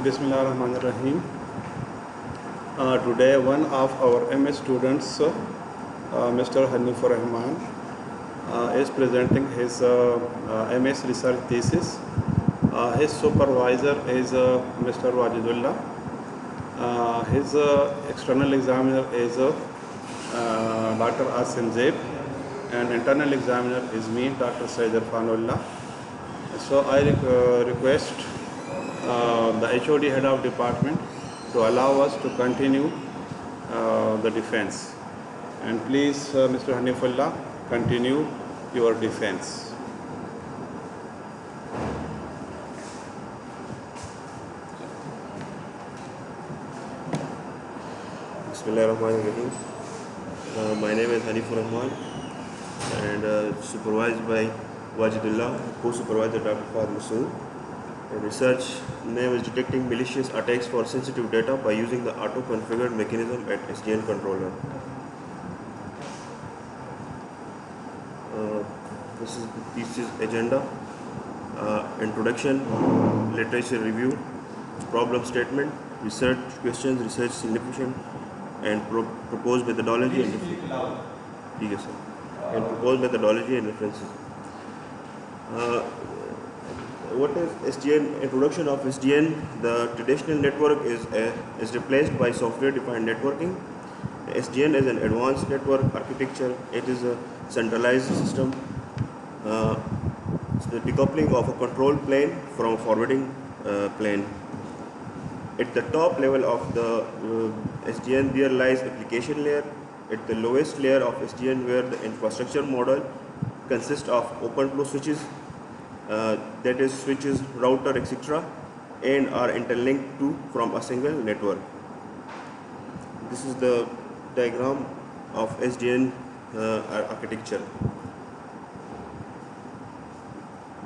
Bismillahirrahmanirrahim. Today one of our MS students, Mr. Hanifur Rahman, is presenting his MS research thesis. His supervisor is Mr. Wajidullah. His external examiner is Dr. Asim Zaib, and internal examiner is me, Dr. Sayyid Irfanullah. So I request the HOD head of department to allow us to continue the defense. And please, Mr. Hanifullah, continue your defense. Bismillahirrahmanirrahim. My name is Hanifur Rahman and supervised by Wajidullah, co-supervisor Dr. Fahd Masood. Research name is detecting malicious attacks for sensitive data by using the auto-configured mechanism at SDN controller. This is the thesis agenda, introduction, literature review, problem statement, research questions, research significance, and proposed methodology and references. What is SDN? Introduction of SDN. The traditional network is replaced by software-defined networking. SDN is an advanced network architecture. It is a centralized system. It's the decoupling of a control plane from a forwarding plane. At the top level of the SDN, there lies application layer. At the lowest layer of SDN, where the infrastructure model consists of open flow switches, that is switches, router, etc., and are interlinked from a single network. This is the diagram of SDN architecture.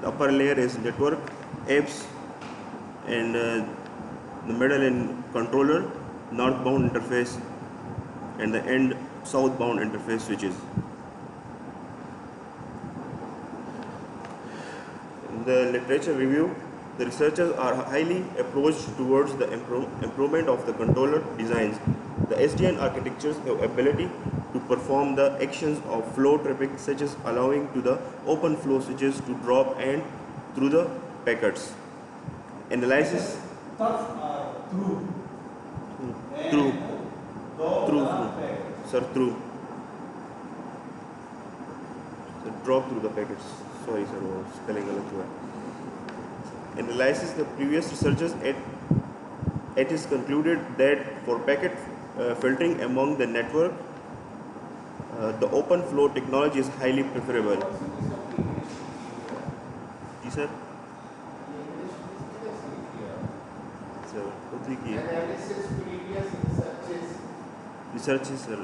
The upper layer is network, apps, and the middle in controller, northbound interface, and the end southbound interface switches. In the literature review, the researchers are highly approached towards the improvement of the controller designs. The SDN architectures have ability to perform the actions of flow traffic, such as allowing to the open flow switches to drop and through the packets. Analysis. Through. Sir, through. So drop through the packets. Sorry, sir, spelling galat hua. Analysis. The previous researchers it is concluded that for packet filtering among the network, the open flow technology is highly preferable. Yes, sir. Sir, analysis previous researches, sir.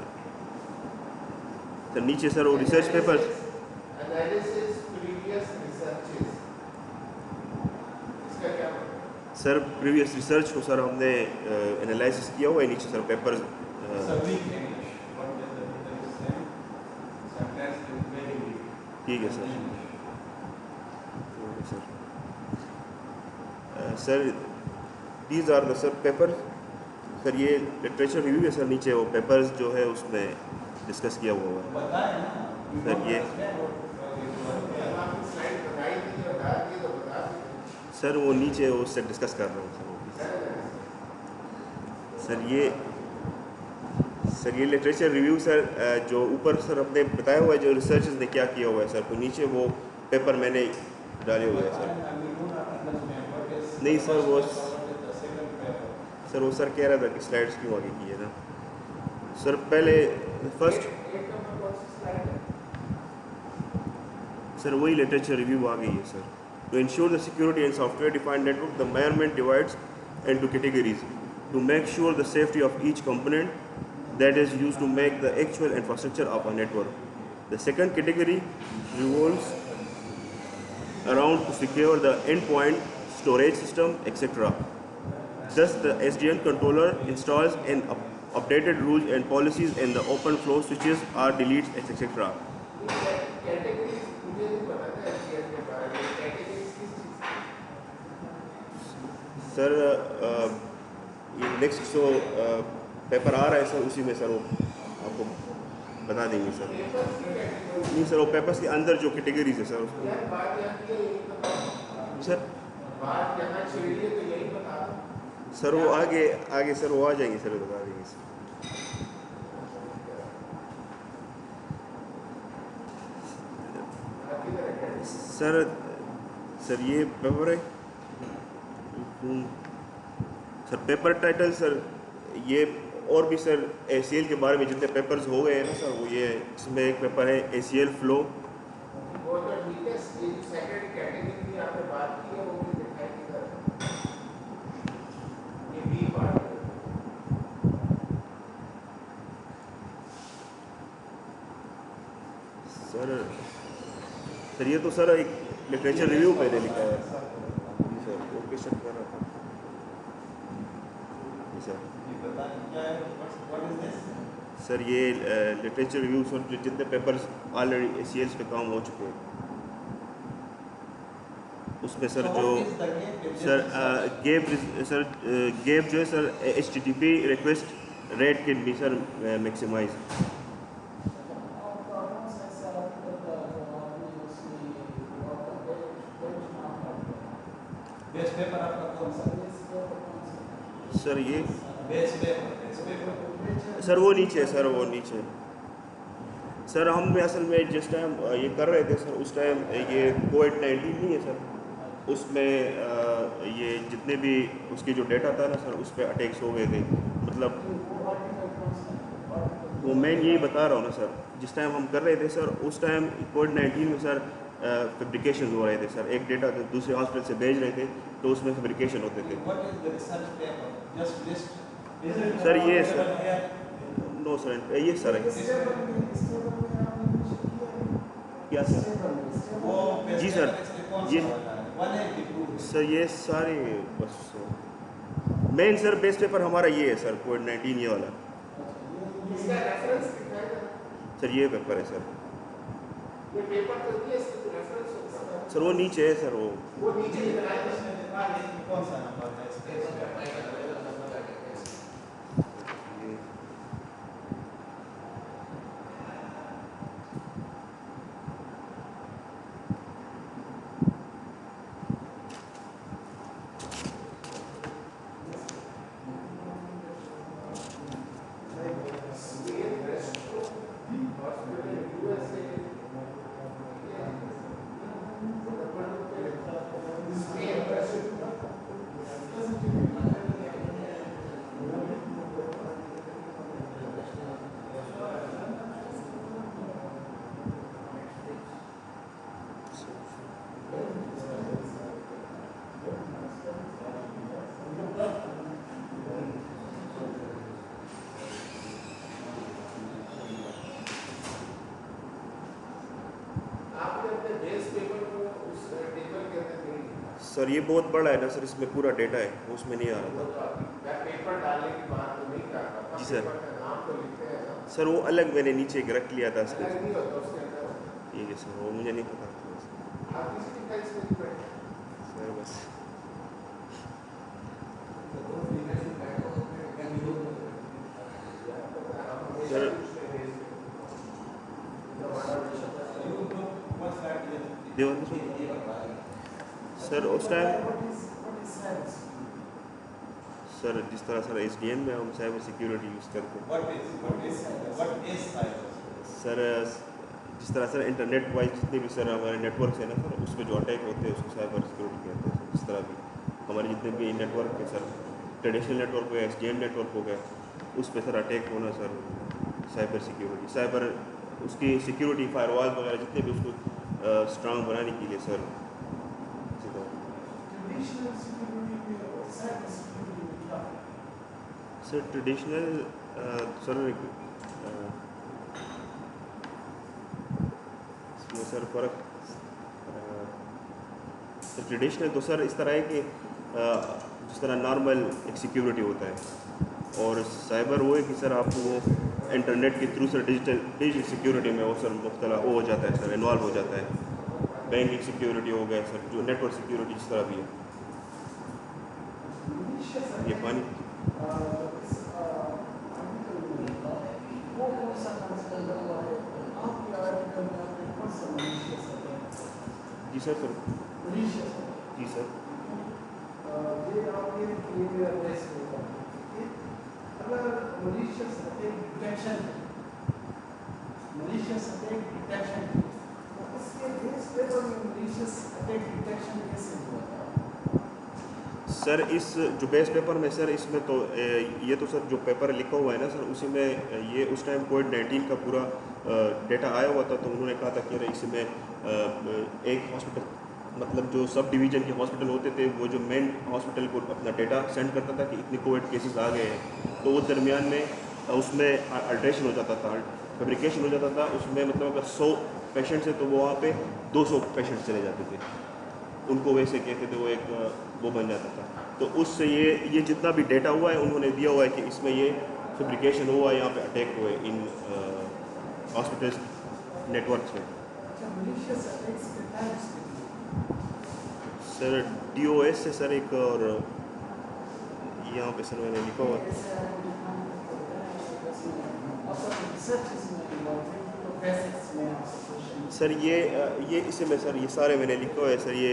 Sir, नीचे sir वो research papers. Analysis previous researches. इसका क्या मतलब? Sir previous research को sir हमने analysis किया हुआ है, नीचे सर papers. ठीक है sir. Sir these are the sir papers. Sir ये literature review है सर, नीचे वो papers जो है उसमें discuss किया हुआ है. सर ये सर वो नीचे उससे डिस्कस कर रहा हूँ सर ये लिटरेचर रिव्यू सर जो ऊपर सर अपने बताया हुआ है जो रिसर्चर्स ने क्या किया हुआ है सर, तो नीचे वो पेपर मैंने डाले हुए हैं सर. नहीं सर वो सर कह रहा था कि स्लाइड्स क्यों आगे की है ना सर. पहले फर्स्ट सर वही लिटरेचर रिव्यू आ गई है sir. To ensure the security and software-defined network, the environment divides into categories to make sure the safety of each component that is used to make the actual infrastructure of a network. The second category revolves around to secure the endpoint, storage system, etc. Thus, the SDN controller installs and updated rules and policies, and the open flow switches are deleted, etc. Categories मुझे नहीं पता था SDN के बारे में, categories किस चीज़ की? Sir ये नेक्स्ट जो पेपर आ रहा है सर, उसी में सर वो आपको बता देंगे सर। पेपर्स की कैटेगरी नहीं सर, वो पेपर्स के अंदर जो कैटेगरीज है सर उसको। यार, बात यहाँ की है, यही बता। सर बात यहाँ छेड़ी है तो यही बता। सर वो आगे आगे सर वो आ जाएंगे सर, बता देंगे सर। सर सर ये पेपर है सर, पेपर टाइटल सर, ये और भी सर ACL के बारे में जितने पेपर्स हो गए हैं ना सर, वो ये इसमें एक पेपर है ACL फ्लो। वो तो ठीक है, सेकंड कैटेगरी की आपने बात की है, वो भी दिखाई किधर है? ये बी पार्ट है। सर ये तो सर एक लिटरेचर रिव्यू मैंने लिखा है जी सर, वो क्वेश्चन कर रहा था जी सर। सर ये लिटरेचर रिव्यू सर, जितने पेपर्स ऑलरेडी ACLs पे काम हो चुके हैं उसमें सर जो सर गेप जो है sir HTTP request rate can be sir maximise. Best paper आपका कौन सा? सर ये बेस्ट पेपर सर वो नीचे है सर, वो नीचे सर। हम असल में जिस टाइम ये कर रहे थे सर, उस टाइम ये COVID-19 नहीं है सर, उसमें ये जितने भी उसकी जो डेटा था ना सर, उस पर अटैक्स हो गए थे। मतलब वो मैं यही बता रहा हूँ ना सर, जिस टाइम हम कर रहे थे सर, उस टाइम COVID-19 में सर फैब्रिकेशन हो रहे थे सर। एक डेटा तो दूसरे हॉस्पिटल से भेज रहे थे तो उसमें फैब्रिकेशन होते थे। What is the research paper? Just list. Is it Sir, yes, sir. available here? No sir, ये सर है क्या सर? वो best जी सर, paper इसमें कौन ये सा वाला है? 182 सर ये सारे बस मेन सर बेस्ट पेपर हमारा ये है सर, COVID-19 ये वाला इसका रेफरेंस दिखाएगा। सर। ये पेपर है सर। ये पेपर तो दिया, इसका तो रेफरेंस होगा। सर वो नीचे है सर, वो नीचे दिखाएगा। कौन सा नंबर है इसका? ये आपने अपने बेस पेपर को उस टेबल के अंदर नहीं लिखा। सर ये बहुत बड़ा है ना सर, इसमें पूरा डेटा है, उसमें नहीं आ रहा वो था। तो आपकी मैं पेपर डालने की बात तो नहीं कर रहा था। जी सर। पेपर का नाम तो लिखते हैं ना, सर वो अलग मैंने नीचे एक रख लिया था अलग नहीं होता उसके अंदर। ठीक है सर, वो मुझे नहीं पता आप किसी डिफेंस में नहीं बैठे। सर। बस सर देवान सर उस टाइम सर जिस तरह सर SDN में हम साइबर सिक्योरिटी यूज़ करते हैं What is cyber? सर, जिस तरह सर इंटरनेट वाइज जितने भी सर हमारे नेटवर्क है ना सर, उस पर जो अटैक होते हैं उसको साइबर सिक्योरिटी कहते हैं सर। जिस तरह भी हमारे जितने भी नेटवर्क है सर, ट्रेडिशनल नेटवर्क हो गया, SDN नेटवर्क हो गया, उस पर सर अटैक होना सर साइबर सिक्योरिटी, साइबर उसकी सिक्योरिटी फायरवॉल वगैरह जितने भी उसको स्ट्रांग बनाने के लिए सर। सर ट्रेडिशनल सर इसमें सर फ़र्क सर ट्रेडिशनल तो सर इस तरह है कि जिस तरह नॉर्मल एक सिक्योरिटी होता है, और साइबर वो है कि सर आपको वो इंटरनेट के थ्रू सर डिजिटल सिक्योरिटी में वो सर मुख्तला वो हो जाता है सर, इन्वॉल्व हो जाता है। बैंकिंग सिक्योरिटी हो गया सर, जो नेटवर्क सिक्योरिटी जिस तरह भी है। ये पानी जी सर सर जी सर अगर malicious attack detection तो इसके बेस पेपर में malicious attack detection कैसे हुआ था? सर इस जो बेस पेपर में सर इसमें तो ये तो सर जो पेपर लिखा हुआ है ना सर, उसी में ये उस टाइम कोविड-19 का पूरा डेटा आया हुआ था। तो उन्होंने कहा था कि अरे इसमें एक हॉस्पिटल मतलब जो सब डिवीज़न के हॉस्पिटल होते थे, वो जो मेन हॉस्पिटल को अपना डेटा सेंड करता था कि इतने कोविड केसेस आ गए हैं, तो वो दरमियान में उसमें अल्ट्रेशन हो जाता था, फैब्रिकेशन हो जाता था। उसमें मतलब अगर 100 पेशेंट्स हैं तो वो वहाँ पे 200 पेशेंट्स चले जाते थे, उनको वैसे कहते थे, वो एक वो बन जाता था। तो उससे ये जितना भी डेटा हुआ है उन्होंने दिया हुआ है कि इसमें ये फैब्रिकेशन हुआ है, यहाँ पे अटैक हुए इन हॉस्पिटल्स नेटवर्क्स में। सर DOS से सर एक, और यहाँ पे सर मैंने लिखा हुआ सर ये इसमें सर ये सारे मैंने लिखा हुआ है सर। ये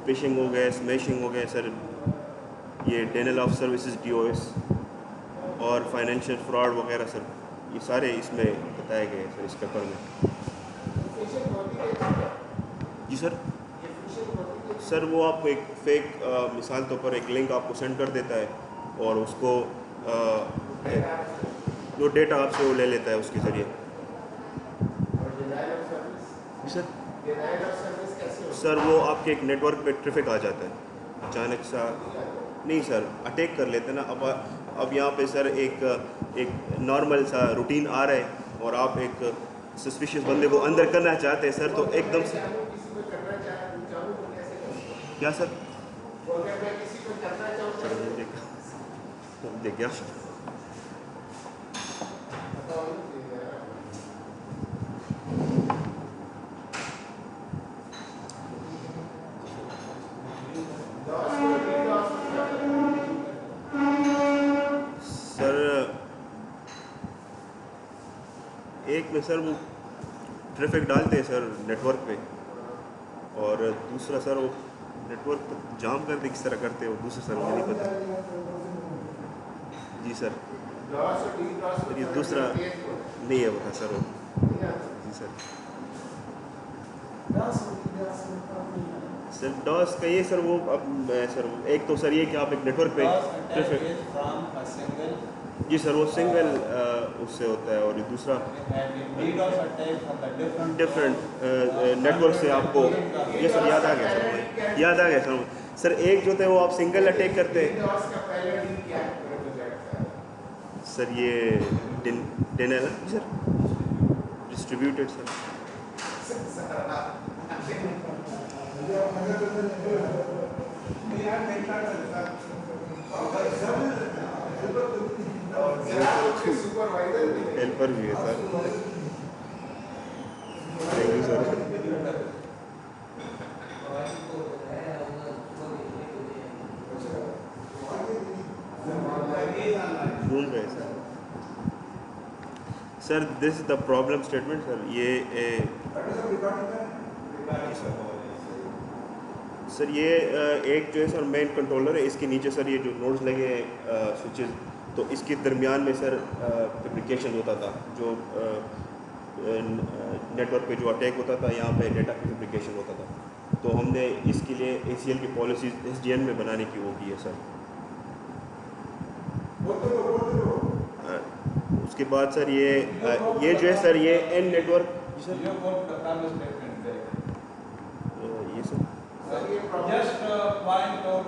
फिशिंग हो गया, स्मैशिंग हो गया सर, ये डेनियल ऑफ सर्विसेज DOS और फाइनेंशियल फ्रॉड वगैरह सर, ये सारे इसमें बताए गए हैं सर इस पेपर में। जी सर सर वो आपको एक फेक मिसाल तौर पर एक लिंक आपको सेंड कर देता है और उसको जो डेटा आपसे वो ले लेता है उसके ज़रिए। जी सर वो आपके एक नेटवर्क पे ट्रैफिक आ जाता है अचानक सा, नहीं सर अटैक कर लेते हैं ना। अब यहाँ पे सर एक नॉर्मल सा रूटीन आ रहा है और आप एक सस्पिशियस बंदे को अंदर करना चाहते हैं सर, तो एकदम से क्या सर देखिए एक में सर वो ट्रैफिक डालते हैं सर नेटवर्क पे, और दूसरा सर वो नेटवर्क जाम कर दे, किस तरह करते हैं वो दूसरा सर मुझे नहीं पता। जी सर ये दूसरा नहीं है बता सर वो। जी सर डॉस का ये सर वो अब सर एक तो सर ये कि आप एक नेटवर्क पे जी सर वो सिंगल उससे होता है, और दूसरा डिफरेंट नेटवर्क से आपको ये सर याद आ गया सर सर एक जो थे वो आप सिंगल अटैक करते हैं सर, ये Daniel sir distributed sir. Helper भी है सर। Thank you sir. ढूंढ रहे sir this is the problem statement sir. ये सर ये एक जो है सर मेन कंट्रोलर है, इसके नीचे सर ये जो नोड्स लगे हैं स्विचेस, तो इसके दरमियान में सर फैब्रिकेशन होता था, जो नेटवर्क पे जो अटैक होता था, यहाँ पे डेटा की फैब्रिकेशन होता था। तो हमने इसके लिए ACL की पॉलिसीज SDN में बनाने की वो की है सर। उसके बाद सर ये जो है सर ये N नेटवर्क सर ये sir Just point out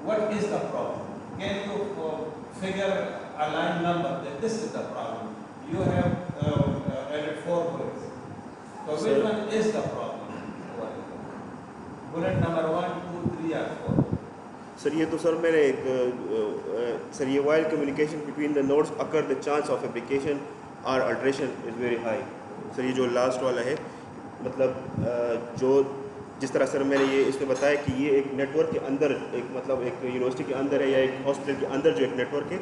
what is the problem. Can you figure a line number that this is the problem? You have added 4 bullets. So Sir. which one is the problem? Bullet number 1, 2, 3 or 4. Sir ये तो sir मैंने एक sir ये while communication between the nodes occur the chance of fabrication our alteration is very high. Sir ये जो last वाला है, मतलब जो जिस तरह सर मैंने ये इसमें बताया कि ये एक नेटवर्क के अंदर एक मतलब एक यूनिवर्सिटी के अंदर है या एक हॉस्पिटल के अंदर जो एक नेटवर्क है,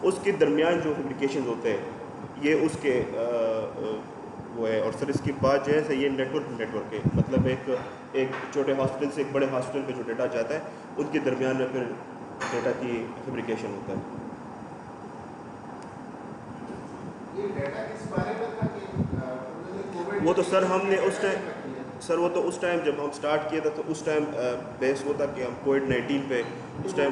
उसके दरमियान जो फैब्रिकेशन होते हैं ये उसके वो है। और सर इसके बाद जो है सर ये नेटवर्क है, मतलब एक छोटे हॉस्पिटल से एक बड़े हॉस्पिटल पे जो डेटा जाता है उनके दरमियान में फिर डेटा की फैब्रिकेशन होता है। ये डेटा किस बारे में था कि कोविड वो तो सर हमने उस टाइम सर वो तो उस टाइम जब हम स्टार्ट किया था तो उस टाइम बेस वो था कि हम कोविड-19 पे उस टाइम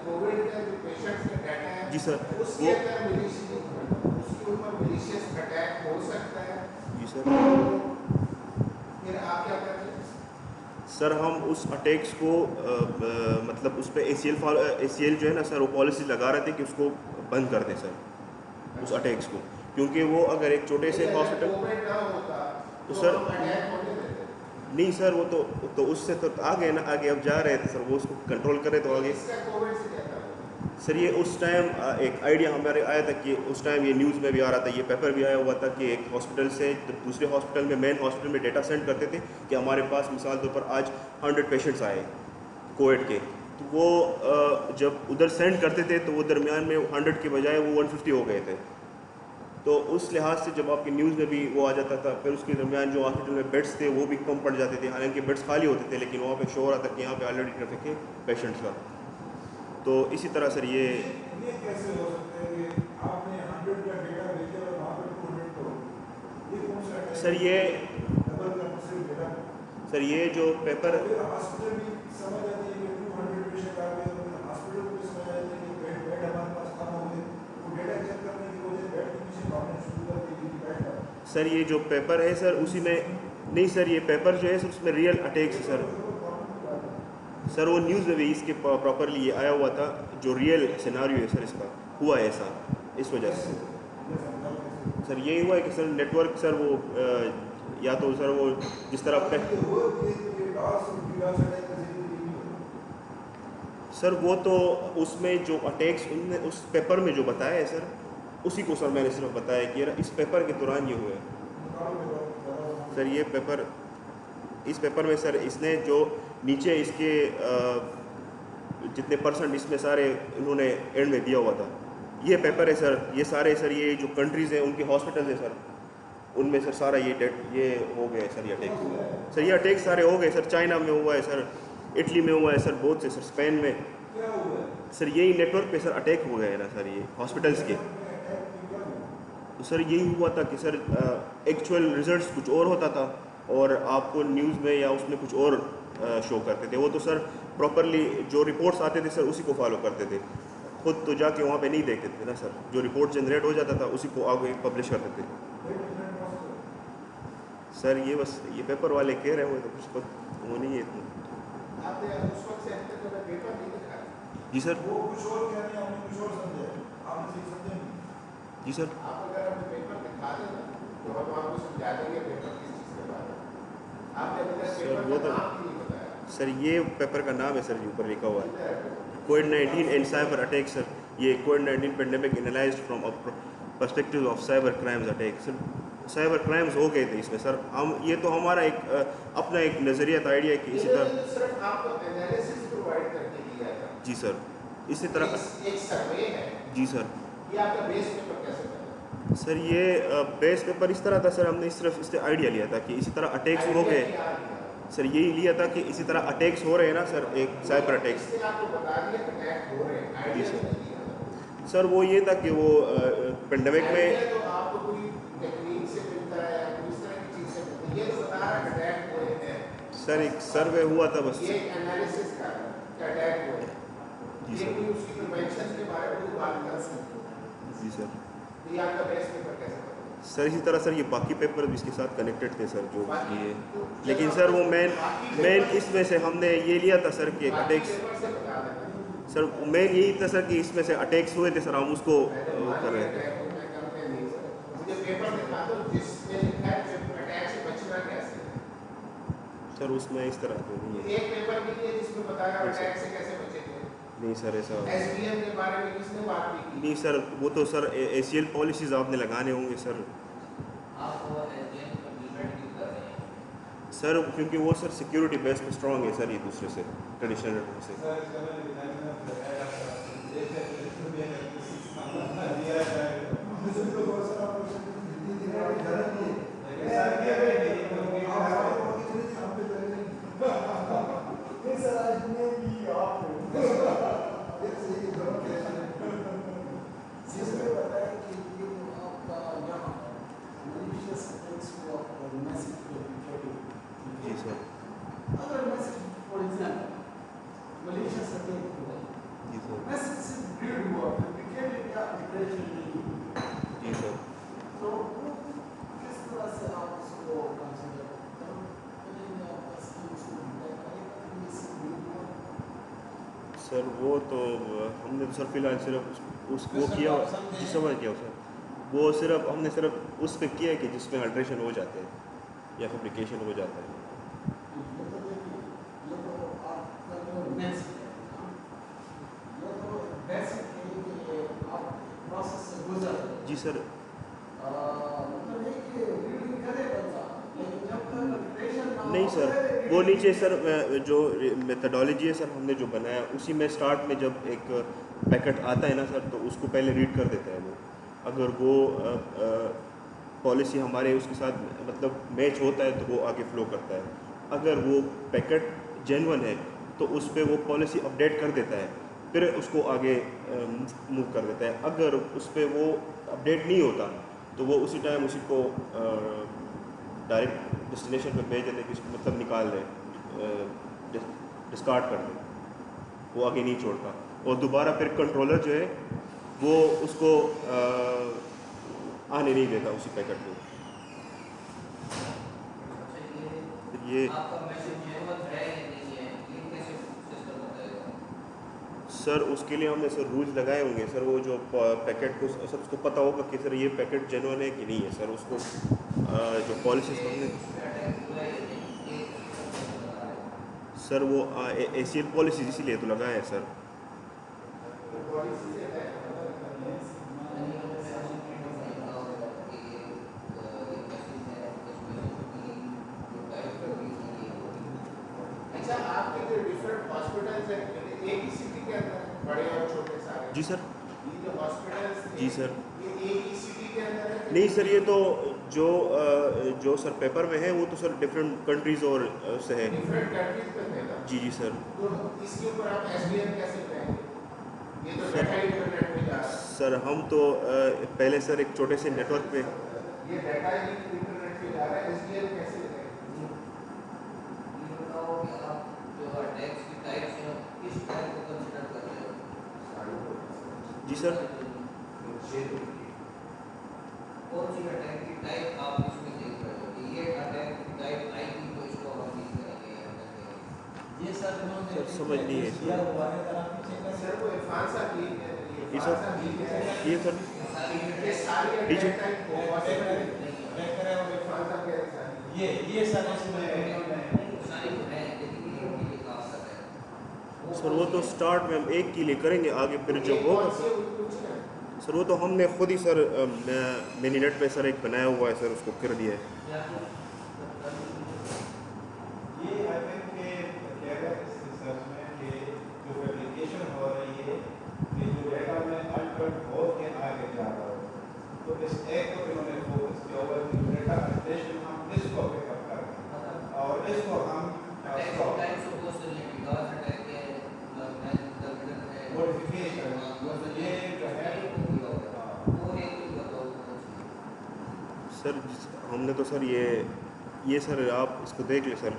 कोविड का जो पेशेंट्स का डाटा है जी सर उसके वो अंदर उसके ऊपर मिलिशियस अटैक हो सकता है। जी सर फिर आप क्या करते हैं? सर हम उस अटैक्स को मतलब उस पर ACL जो है ना सर वो पॉलिसी लगा रहे थे कि उसको बंद कर दें सर उस अटैक्स को, क्योंकि वो अगर एक छोटे से हॉस्पिटल कोविड ना होता तो सर हम अटैक होने देते। नहीं सर वो तो उससे तो आगे ना आगे अब जा रहे थे सर, वो उसको कंट्रोल करे तो आगे। इसका कोविड से क्या था? सर ये उस टाइम एक आइडिया हमारे आया था कि उस टाइम ये न्यूज़ में भी आ रहा था, ये पेपर भी आया हुआ था कि एक हॉस्पिटल से दूसरे हॉस्पिटल में मेन हॉस्पिटल में डेटा सेंड करते थे कि हमारे पास मिसाल तौर पर आज 100 पेशेंट्स आए कोविड के, तो वो जब उधर सेंड करते थे तो वो दरमियान में 100 के बजाय वो 150 हो गए थे। तो उस लिहाज से जब आपकी न्यूज़ में भी वो आ जाता था, फिर उसके दरमियान जो हॉस्पिटल में बेड्स थे वो भी कम पड़ जाते थे, हालांकि बेड्स खाली होते थे लेकिन वहाँ पे शो हो रहा था कि यहाँ पे ऑलरेडी ट्रैफिक है पेशेंट्स का। तो इसी तरह सर ये कैसे हो सकता है कि आपने 100 का डेटा भेजा और वहाँ पे 200 तो ये कौन सा है? सर ये डबल का सिर्फ डेटा सर ये जो पेपर फिर हॉस्पिटल भी समझ आती है कि 200 पेशेंट आ गए और हॉस्पिटल को भी समझ आती है कि बेड हमारे पास कम हो गए, वो डेटा चेक करने की वजह बेड के पीछे भागना शुरू कर दी कि बेड का सर ये जो पेपर है सर उसी में नहीं सर, ये पेपर जो है सर उसमें रियल अटैक्स है सर वो न्यूज़ में भी इसके प्रॉपरली ये आया हुआ था, जो रियल सिनारियो है सर इसका हुआ है ऐसा इस वजह से सर यही हुआ है कि सर नेटवर्क सर वो या तो सर वो जिस तरह पे सर वो तो उसमें जो अटैक्स उनने उस पेपर में जो बताया है सर उसी को सर मैंने सिर्फ बताया कि यार इस पेपर के दौरान ये हुआ है सर। ये पेपर इस पेपर में सर इसने जो नीचे इसके जितने परसेंट इसमें सारे इन्होंने एंड में दिया हुआ था, ये पेपर है सर, ये सारे सर ये जो कंट्रीज़ हैं उनके हॉस्पिटल है सर, उनमें सर सारा ये हो गए सर, ये अटैक्स सर, ये अटैक्स सारे हो गए सर। चाइना में हुआ है सर, इटली में हुआ है सर, बहुत से सर, स्पेन में सर यही नेटवर्क पे सर अटैक हो गए ना सर ये हॉस्पिटल्स के। तो सर यही हुआ था कि सर एक्चुअल रिजल्ट्स कुछ और होता था और आपको न्यूज़ में या उसमें कुछ और शो करते थे। वो तो सर प्रॉपरली जो रिपोर्ट्स आते थे सर उसी को फॉलो करते थे, खुद तो जाके वहाँ पे नहीं देखते थे ना सर, जो रिपोर्ट जनरेट हो जाता था उसी को आगे पब्लिश करते थे सर। ये बस ये पेपर वाले कह रहे हुए तो कुछ वो नहीं है इतना। आपने उस वक्त से अब तक तो पेपर नहीं दिखा जी सर। वो कुछ और कह रहे हैं, हमने कुछ और समझा, आपने सही समझे नहीं। जी सर। आप अगर हमें पेपर दिखा देना तो हम आपको समझा देंगे पेपर किस चीज़ के बारे में। आपने अभी तक सर, पेपर वो का तो- नाम क्यों नहीं बताया? सर ये पेपर का नाम है सर, ऊपर लिखा हुआ है कोविड-19 एंड साइबर अटैक सर। ये कोविड-19 pandemic analysed from perspective of cyber crimes attack. Sir cyber crimes हो गए थे इसमें सर, हम ये तो हमारा एक अपना एक नज़रिया था, आइडिया कि इसी तरह। तो सिर्फ आपको एनालिसिस प्रोवाइड करके दिया था। जी सर, इसी तरह। एक सर्वे है, जी सर। ये आपका बेस पेपर कैसे बना? सर ये बेस पेपर इस तरह था सर, हमने सिर्फ इससे आइडिया लिया था कि इसी तरह अटैक्स हो गए आइडिया क्या लिया? सर, यही लिया था कि इसी तरह अटैक्स हो रहे हैं ना सर, एक साइबर अटैक्स। इसने आपको बता दिया अटैक हो रहे हैं, आइडिया सर। नहीं दिया। सर वो ये था कि वो पेंडेमिक में आइडिया तो आपको कोई टेक्निक से मिलता है या कोई इस तरह की चीज़ से मिलता है, ये तो बता रहा है अटैक हुए हैं। सर एक सर्वे हुआ था बस। ये एनालिसिस का अटैक हुए हैं। जी ये सर। कोई उसकी प्रिवेंशन के बारे में कोई बात कर सकते हैं। जी सर। तो ये आपका बेस पेपर कैसे बना? सर इसी तरह सर ये बाकी पेपर भी इसके साथ कनेक्टेड थे सर, जो बाकी ये तो लेकिन सर वो मेन इसमें से हमने ये लिया था सर कि बाकी अटैक्स। पेपर से बता देना। सर मेन यही था सर कि इसमें से अटैक्स हुए थे सर, हम उसको वो कर रहे थे। अटैक होता है, करते नहीं सर। मुझे पेपर दिखा दो जिसमें लिखा है अटैक से बचना कैसे है। सर उसमें इस तरह तो नहीं है। एक पेपर भी है जिसमें बताया जी, सर। अटैक से कैसे बचेंगे। नहीं सर ऐसा एसडीएम के बारे में किसने बात नहीं की? नहीं सर, वो तो सर ACL पॉलिसीज़ आपने लगाने होंगे सर। आप वो एसडीएम इम्प्लीमेंट क्यों कर रहे हैं? सर क्योंकि वो सर सिक्योरिटी बेस पे स्ट्रॉन्ग है सर, ये दूसरे से ट्रेडिशनल से। जी सर। अगर मैसेज फॉर एग्जाम्पल मलेशिया से हुआ, जी सर। मैसेज से रीड हुआ, डुप्लीकेटेड या डिप्रेशन नहीं हुआ, जी सर। तो वो किस तरह से आप उसको कंसीडर करेंगे? आप उसको डिटेक्ट करेंगे कि ये सब रीड हुआ? सर वो तो हमने तो सर फिलहाल सिर्फ उसको किया, जी समझ गया सर। वो सिर्फ हमने सिर्फ उस पर किया है कि जिसमें अल्ट्रेशन हो जाते हैं या फेब्रिकेशन हो जाता है। ये तो देखिए, ये तो आपका जो मैसेज है, ये तो बेसिक है कि आप प्रोसेस से गुजर रहे हैं। जी सर। मतलब है कि रीडिंग करे बंदा, लेकिन जब तक डिप्रेशन ना नहीं हो, सर, पहले वो reading नीचे सर जो मेथडोलॉजी है सर हमने जो बनाया उसी में स्टार्ट में जब एक पैकेट आता है ना सर, तो उसको पहले रीड कर देता है वो। अगर वो पॉलिसी हमारे उसके साथ मतलब मैच होता है तो वो आगे फ्लो करता है। अगर वो पैकेट जेन्युइन है तो उस पर वो पॉलिसी अपडेट कर देता है, फिर उसको आगे मूव कर देता है। अगर उस पर वो अपडेट नहीं होता तो वो उसी टाइम उसी को डायरेक्ट डेस्टिनेशन पे भेज देते हैं कि इसको मतलब निकाल दें, डिस्कार्ड कर दें, वो आगे नहीं छोड़ता। और दोबारा फिर कंट्रोलर जो है वो उसको आने नहीं देता उसी पैकेट को। अच्छा, ये आपका मैसेज जेन्युइन है या नहीं है, ये कैसे सिस्टम बताएगा? सर उसके लिए हमने सर रूल्स लगाए होंगे सर। वो जो पैकेट को सर उसको पता होगा कि सर ये पैकेट जेन्युइन है कि नहीं है सर। उसको जो पॉलिसीज हमने अटैक हुआ है या नहीं, ये सिस्टम बता रहे हैं। सर वो ACL पॉलिसीज इसीलिए तो लगाए हैं सर। पॉलिसी से है अच्छा, आपके जो डिफरेंट हॉस्पिटल्स हैं एक ही सिटी के अंदर हैं, बड़े और छोटे सारे? जी सर। ये जो हॉस्पिटल्स थे, जी सर। ये एक ही सिटी के अंदर है? नहीं सर, ये तो जो सर पेपर में है वो तो सर डिफरेंट कंट्रीज़ और से है। डिफरेंट कंट्रीज पे थे ना? जी जी सर। तो इसके ऊपर आप एसडीएम कैसे करेंगे? ये तो डाटा इंटरनेट में जा रहा है। सर हम तो पहले सर एक छोटे से नेटवर्क पे ये डाटा इंटरनेट पे जा रहा है, एसडीएम कैसे लगाएंगे? ये बताओ कि आप जो अटैक्स की टाइप्स हैं किस टाइप को कंसीडर कर रहे हो? जी सर। कौन सी अटैक की टाइप आप इसमें देख रहे हो कि ये अटैक की टाइप आएगी तो इसको हम डील करेंगे या ना करेंगे? ये सर इन्होंने सर समझ नहीं है किया हुआ है, जरा पीछे कर सर वो इरफान साहब लीक है, जी सर। ये सर ये सारी पीछे अटैक टाइप को पॉसिबल नहीं है। अटैक करे और इरफान साहब कह रहे हैं ये सर इसमें सारी है लेकिन ये उनके लिए काम कर रहे हैं। सर वो तो स्टार्ट में हम एक के लिए करेंगे, आगे फिर जो होगा सर वो तो हमने खुद ही सर मिनीनेट पे सर एक बनाया हुआ है सर, उसको कर दिया है। ये आई थिंक के कह रहे हैं इस रिसर्च में कि जो फेब्रिकेशन हो रही है कि जो डेटा में अल्टर्ड हो के आगे जा रहा हो, तो इस एक को इन्होंने फोकस किया हुआ है कि डेटा अल्टरेशन हम इसको पिकअप कर रहे हैं और इसको हम अटैक की टाइप से बहुत सारी है, विकास अटैक है, इंटरमीडिएट है, मॉडिफिकेशन ये जो है वो एक ही बताओ कौन सी? सर हमने तो सर ये सर आप इसको देख ले सर।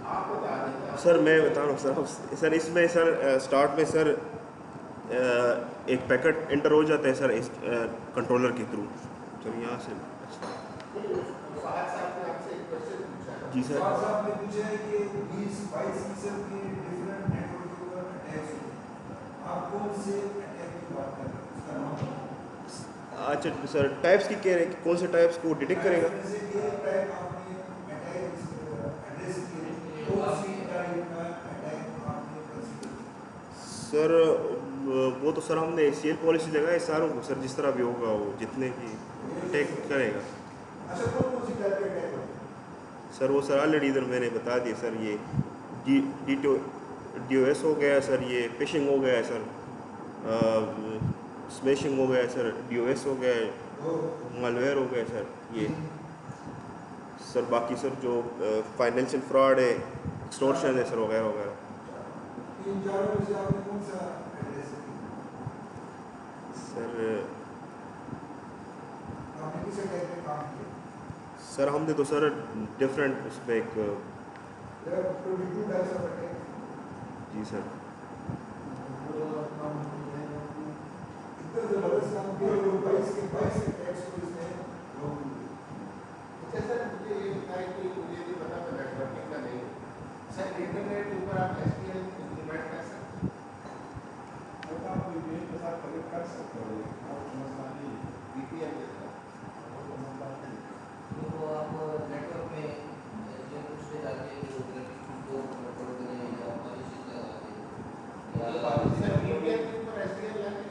आप बता दें सर मैं बता रहा हूँ सर इसमें सर स्टार्ट में सर एक पैकेट एंटर हो जाता है सर इस कंट्रोलर के थ्रू। सर यहाँ से फहद साहब ने आपसे एक क्वेश्चन पूछा है। जी सर। साहब ने पूछा है कि 20-22 किस्म के डिफरेंट नेटवर्क के ऊपर अटैक्स हुए, आप कौन से अटैक की बात कर रहे हैं, उसका नाम अच्छा सर टाइप्स की कह रहे हैं कि कौन से टाइप्स को डिटेक्ट करेगा? जैसे कि टाइप आपने अटैक एड्रेस किए, कौन सी टाइप का अटैक आपने कंसीडर किया? सर सर वो तो सर हमने ACL पॉलिसी लगाई सारों को सर, जिस तरह भी होगा वो जितने की टेक करेगा। अच्छा कौन कौन सी टाइप के अटैक होते हैं? सर वो सर ऑलरेडी इधर मैंने बता दिया सर, ये DOS हो गया सर, ये फिशिंग हो गया सर, स्मैशिंग हो गया सर, DOS हो गया, मालवेयर हो गया सर ये सर। बाकी सर जो फाइनेंशियल फ्रॉड है, एक्सटॉर्शन है सर, वगैरह वगैरह। इन चारों में से आपने कौन सा एड्रेस सर आपने किस टाइप में काम किया? सर हमने तो सर डिफरेंट उस पर एक There are 22 types of attacks. जी सर। इतना जबरदस्त काम किया लोग 22 अटैक्स को इसने लोग अच्छा सर मुझे ये बताएं कि मुझे भी पता मैं नेटवर्किंग का नहीं हूँ। सर इंटरनेट के ऊपर आप SQL इम्प्लीमेंट कर सकते हैं और आप VPN के साथ कनेक्ट कर सकते हो, और समझना नहीं VPN के साथ। तो आप नेटवर्क में SDN उससे जाके जो ट्रैफिक को कंट्रोल करें या पॉलिसी लगाते सर या VPN के ऊपर SQL लगे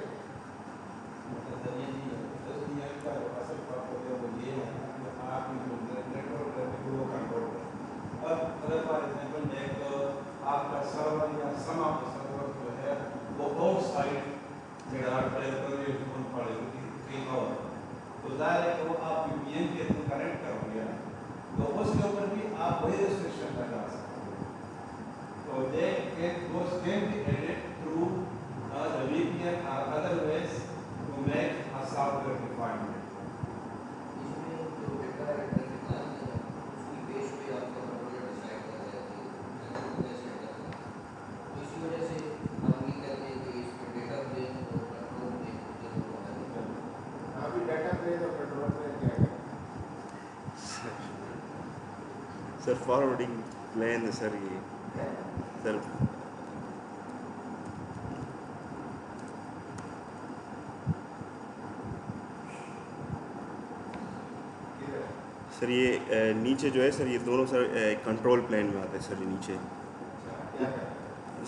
SDN का असल प्रॉपर्टी वो ये है कि आप नेटवर्क ट्रैफिक को कंट्रोल करें। और अगर फॉर एग्जांपल एक आपका सर्वर या सम ऑफ द सर्वर जो है वो आउटसाइड जगह टेरिटरी जोन पड़ेगी कहीं और, तो ज़ाहिर है कि वो आप VPN के थ्रू कनेक्ट करोगे ना, तो उसके ऊपर भी आप वही रिस्ट्रिक्शन लगा सकते हो। तो they can be added through the VPN or other ways to make a software defined. इसमें जो डेटा है ट्रैफिक आ रही है उसकी बेस पे आपका कंट्रोलर डिसाइड कर रहा है कि कैसे करना है। तो इसी वजह से हम ये कहते हैं कि इसमें डेटा प्लेन और कंट्रोल प्लेन जरूर होना चाहिए। अभी डाटा प्लेन और कंट्रोल प्लेन क्या है? सर फॉरवर्डिंग प्लान है सर ये सर। सर ये नीचे जो है सर, ये दोनों सर कंट्रोल प्लेन में आते हैं सर। ये नीचे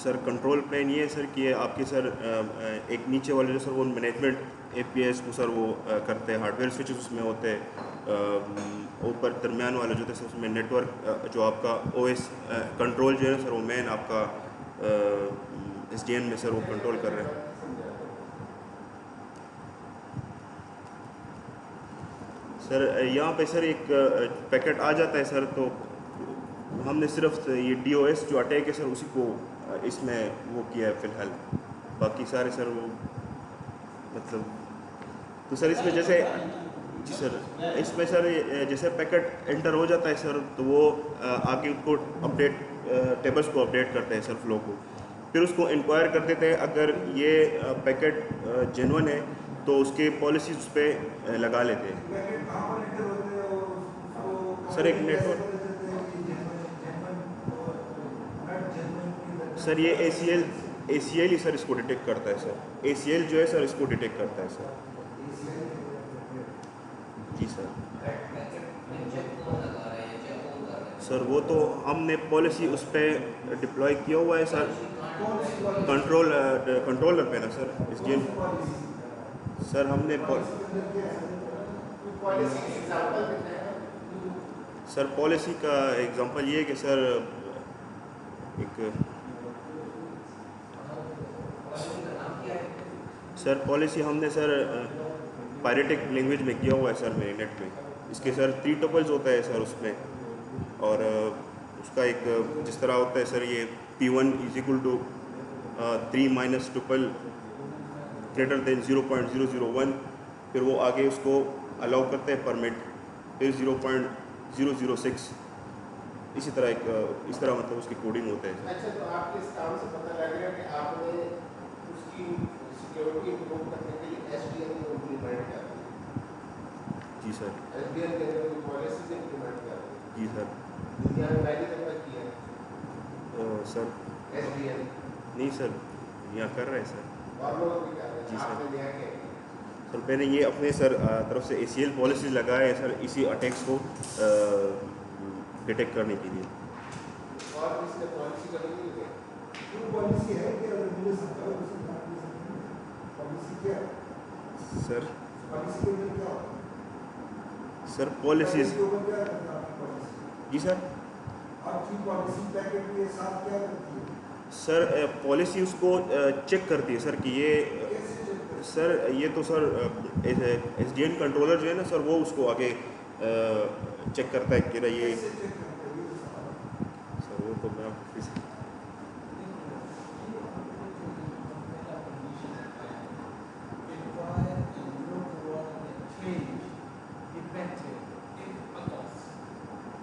सर कंट्रोल प्लेन ये है सर कि ये आपके सर एक नीचे वाले जो सर वो मैनेजमेंट APIs को सर वो करते हैं, हार्डवेयर स्विचेस उसमें होते हैं। ऊपर दरमियान वाला जो है सर उसमें नेटवर्क जो आपका OS कंट्रोल जो है सर वो मेन आपका SDN में सर वो कंट्रोल कर रहे हैं। सर यहाँ पे सर एक पैकेट आ जाता है सर, तो हमने सिर्फ ये DOS जो अटैक है सर उसी को इसमें वो किया है फ़िलहाल। बाकी सारे सर वो मतलब तो सर इसमें जैसे जी सर, इसमें सर जैसे पैकेट एंटर हो जाता है सर, तो वो आगे उसको अपडेट टेबल्स को अपडेट करते हैं सर, फ्लो को। फिर उसको इंक्वायर कर देते हैं, अगर ये पैकेट जेन्युइन है तो उसके पॉलिसीज उस पर लगा लेते हैं। पैकेट कहाँ पर एंटर होते हैं और उसको सर एक नेटवर्क सर ये ACL ही सर इसको डिटेक्ट करता है सर। ACL जो है सर इसको डिटेक्ट करता है सर। जी सर। सर वो तो हमने पॉलिसी उस पर डिप्लॉय किया हुआ है सर, कंट्रोलर पे ना सर SDN। सर हमने सर पॉलिसी का एग्जांपल ये है कि सर एक सर पॉलिसी हमने सर पायरेटिक लैंग्वेज में किया हुआ है सर मेरे नेट में। इसके सर 3 टपल्स होता है सर उसमें, और उसका एक जिस तरह होता है सर ये P1 is equal to 3 minus tuple greater than 0.001, फिर वो आगे उसको अलाउ करते हैं परमिट, फिर 0.006, इसी तरह इस तरह मतलब उसकी कोडिंग होता है। अच्छा, तो आपके इस काम से पता लग रहा है कि आपने उसकी सिक्योरिटी इम्प्रूव करने के लिए SDN को इम्प्लीमेंट किया। जी सर। SDN के अंदर कोई पॉलिसीज इम्प्लीमेंट किया। जी सर। दुनिया में पहली दफा किया है सर SDN। नहीं सर, यहाँ कर रहे हैं सर। और लोग भी कर रहे जी हैं, सर। आपने नया किया। सर मैंने ये अपने सर तरफ से ACL पॉलिसीज लगाए हैं सर, इसी अटैक्स को डिटेक्ट करने के लिए। और इसने पॉलिसी कभी नहीं किया। जो पॉलिसी है कि रेगुलेशन का उसे पॉलिसी क्या है? सर पॉलिसी के अंदर क्या होता है? सर पॉलिसीज पैकेट के ऊपर क्या रहता है आपकी पॉलिसी? जी सर आपकी पॉलिसी पैकेट के साथ क्या रहती है? सर पॉलिसी उसको चेक करती है सर कि ये कैसे चेक करते हैं? सर ये तो सर SDN कंट्रोलर जो है ना सर वो उसको आगे चेक करता है कि ये कैसे चेक करते हैं? ये तो सवाल है। सर वो तो मैं आपको फिर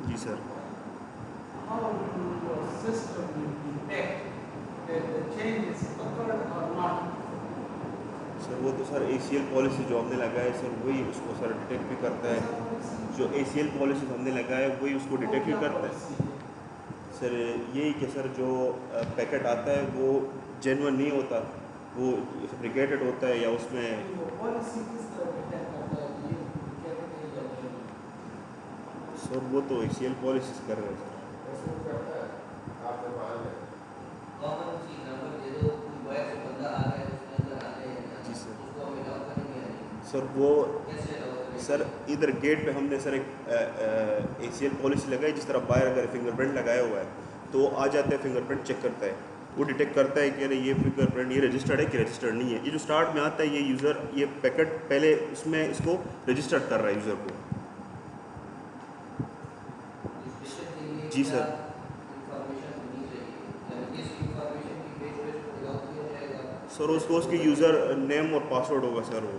जी sir How do your system will detect that the changes occurred or not? Sir वो तो सर ACL पॉलिसी जो हमने लगाया है सर वही उसको सर डिटेक्ट भी करता है जो ACL पॉलिसी हमने लगाया है वही उसको डिटेक्ट भी करता है सर यही कि सर जो पैकेट आता है वो जेन्युइन नहीं होता वो फैब्रिकेटेड होता है या उसमें पॉलिसी किस तरह डिटेक्ट करता है कि ये कैपिटल या जेन्युइन? सर वो तो ACL पॉलिसी कर रहे हैं सर ऐसे वो करता है, आपने मान लिया। कॉमन सी नंबर दे दो, कोई बाहर से बंदा आ रहा है उसके अंदर आते हैं जी सर। उसको हम अलाउ करेंगे या नहीं? सर वो कैसे अलाउ करेंगे? सर इधर गेट पे हमने सर एक ACL पॉलिसी लगाई जिस तरह बाहर अगर फिंगरप्रिंट लगाया हुआ है तो आ जाता है फिंगरप्रिंट चेक करता है वो डिटेक्ट करता है कि अरे ये फिंगरप्रिंट ये रजिस्टर्ड है कि रजिस्टर्ड नहीं है ये जो स्टार्ट में आता है ये यूज़र ये पैकेट पहले उसमें इसको रजिस्टर्ड कर रहा है यूज़र को रजिस्ट्रेशन के लिए जी क्या सर। इंफॉर्मेशन होनी चाहिए? यानी इस इंफॉर्मेशन की बेस पे इसको अलाउ किया जाएगा? सर उसको उसकी यूज़र नेम और पासवर्ड होगा सर वो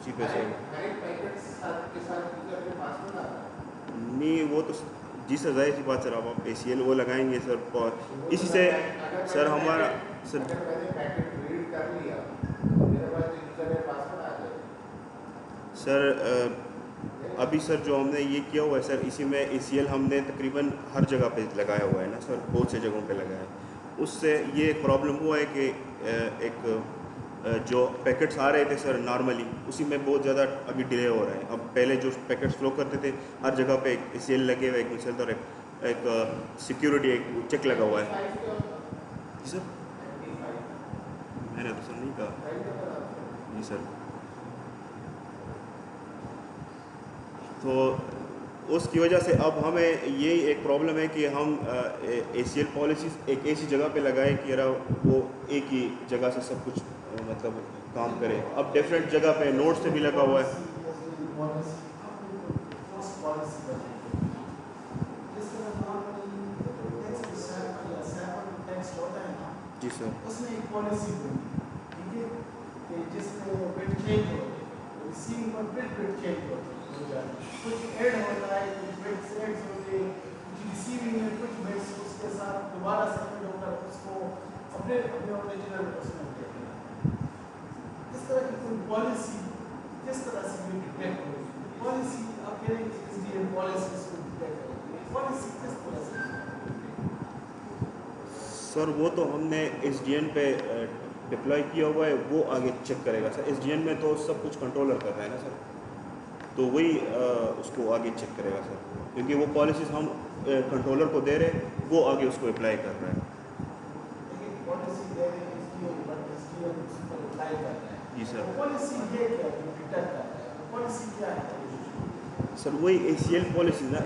जी पे सर हर एक पैकेट के साथ यूजर के पासवर्ड आता है। नहीं वो तो जी सर जाहिर सी बात सर आप ACL वो लगाएंगे सर इसी से सर हमारा सर अगर मैंने पैकेट रीड कर लिया तो मेरे पास यूजर में पासवर्ड आ जाएगा। सर अभी सर जो हमने ये किया हुआ है सर इसी में ACL हमने तकरीबन हर जगह पे लगाया हुआ है ना सर बहुत से जगहों पे लगाया है उससे ये एक प्रॉब्लम हुआ है कि एक जो पैकेट्स आ रहे थे सर नॉर्मली उसी में बहुत ज़्यादा अभी डिले हो रहा है अब पहले जो पैकेट्स फ्लो करते थे हर जगह पे एक ACL लगे हुए एक मिसल और एक सिक्योरिटी एक चेक लगा हुआ है जी सर मैंने तो सर नहीं कहा जी सर तो उसकी वजह से अब हमें यही एक प्रॉब्लम है कि हम ACL पॉलिसीज एक ऐसी जगह पे लगाएं कि यार वो एक ही जगह से सब कुछ मतलब काम करे अब डिफरेंट जगह पे नोट से भी लगा हुआ है जी सर उसमें एक पॉलिसी बनी, ठीक है, कि जिसमें बिट चेंज हो रिसीविंग पर बिट चेंज हो कुछ ऐड होता है कुछ बिट्स ऐड होते हैं कुछ रिसीविंग में कुछ बिट्स उसके साथ दोबारा सबमिट होकर उसको अपने अपने ओरिजिनल उसमें देते हैं इस तरह की कोई पॉलिसी किस तरह से भी डिटेक्ट होगी पॉलिसी आप कह रहे हैं SDN पॉलिसी इसको डिटेक्ट करेगी पॉलिसी किस तरह से सर वो तो हमने SDN पे डिप्लॉय किया हुआ है वो आगे चेक करेगा सर SDN में तो सब कुछ कंट्रोलर कर रहा है ना सर तो वही उसको आगे चेक करेगा सर क्योंकि वो पॉलिसीज हम कंट्रोलर को दे रहे हैं वो आगे उसको अप्लाई कर रहा है लेकिन पॉलिसी दे रहे हैं SDN बट SDN उस पर अप्लाई कर रहा है जी सर पॉलिसी ये क्या है डिटेक्ट कर रहा है पॉलिसी क्या है सर वही ACL पॉलिसी ना